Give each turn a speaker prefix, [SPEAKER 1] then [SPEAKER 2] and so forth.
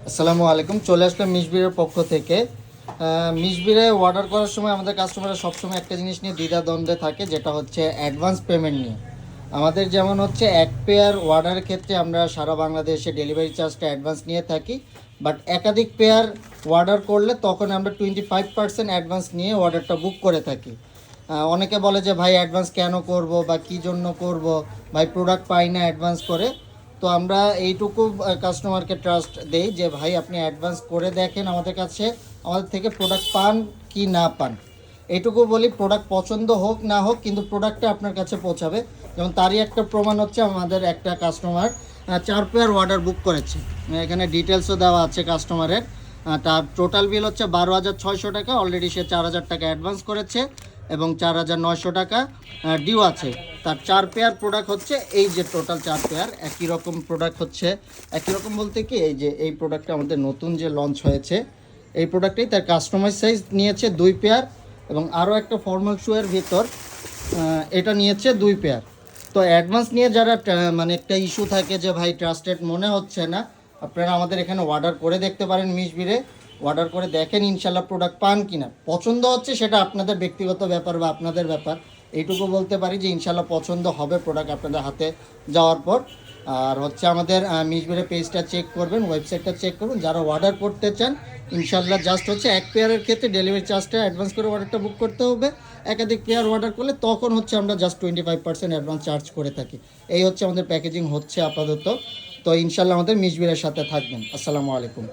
[SPEAKER 1] আসসালামু আলাইকুম। চলে আসলাম মিশবিরের পক্ষ থেকে। মিশবিরে অর্ডার করার সময় আমাদের কাস্টমাররা সবসময় একটা জিনিস নিয়ে দ্বিধাদ্বন্দ্বে থাকে, যেটা হচ্ছে অ্যাডভান্স পেমেন্ট নিয়ে। আমাদের যেমন হচ্ছে এক পেয়ার অর্ডারের ক্ষেত্রে আমরা সারা বাংলাদেশে ডেলিভারি চার্জটা অ্যাডভান্স নিয়ে থাকি, বাট একাধিক পেয়ার অর্ডার করলে তখন আমরা 25% অ্যাডভান্স নিয়ে অর্ডারটা বুক করে থাকি। অনেকে বলে যে ভাই অ্যাডভান্স কেন করব বা কী জন্য করব, ভাই প্রোডাক্ট পাই না অ্যাডভান্স করে। তো আমরা এইটুকু কাস্টমারকে ট্রাস্ট দেই যে ভাই আপনি অ্যাডভান্স করে দেখেন আমাদের কাছে, আমাদের থেকে প্রোডাক্ট পান কি না পান। এইটুকু বলি, প্রোডাক্ট পছন্দ হোক না হোক কিন্তু প্রোডাক্টটা আপনার কাছে পৌঁছাবে। যেমন তারই একটা প্রমাণ হচ্ছে আমাদের একটা কাস্টমার 4 পেয়ার অর্ডার বুক করেছে। এখানে ডিটেলসও দেওয়া আছে কাস্টমারের। তার টোটাল বিল হচ্ছে 12,600 টাকা। অলরেডি সে 4,000 টাকা অ্যাডভান্স করেছে এবং 4,900 টাকা ডিউ আছে। তার 4 পেয়ার প্রোডাক্ট হচ্ছে, এই যে টোটাল 4 পেয়ার একই রকম প্রোডাক্ট হচ্ছে। একই রকম বলতে কি, এই যে এই প্রোডাক্টটা আমাদের নতুন যে লঞ্চ হয়েছে, এই প্রোডাক্টটাই তার কাস্টমাইজ সাইজ নিয়েছে 2 পেয়ার, এবং আরও একটা ফর্মাল শুয়ের ভিতর এটা নিয়েছে 2 পেয়ার। তো অ্যাডভান্স নিয়ে যারা মানে একটা ইস্যু থাকে যে ভাই ট্রাস্টেড মনে হচ্ছে না, আপনারা আমাদের এখানে অর্ডার করে দেখতে পারেন। মিশবিরে অর্ডার করে দেখেন, ইনশাল্লাহ প্রোডাক্ট পান কিনা। পছন্দ হচ্ছে সেটা আপনাদের ব্যক্তিগত ব্যাপার বা আপনাদের ব্যাপার। এইটুকু বলতে পারি যে ইনশাল্লাহ পছন্দ হবে প্রোডাক্ট আপনাদের হাতে যাওয়ার পর। আর হচ্ছে আমাদের মিশবিরে পেজটা চেক করবেন, ওয়েবসাইটটা চেক করবেন। যারা অর্ডার করতে চান ইনশাল্লাহ জাস্ট হচ্ছে এক পেয়ারের ক্ষেত্রে ডেলিভারি চার্জটা অ্যাডভান্স করে অর্ডারটা বুক করতে হবে। একাধিক পেয়ার অর্ডার করলে তখন হচ্ছে আমরা জাস্ট 25% অ্যাডভান্স চার্জ করে থাকি। এই হচ্ছে আমাদের প্যাকেজিং হচ্ছে আপাতত। তো ইনশাল্লাহ আমাদের মিশবিরের সাথে থাকবেন। আসসালামু আলাইকুম।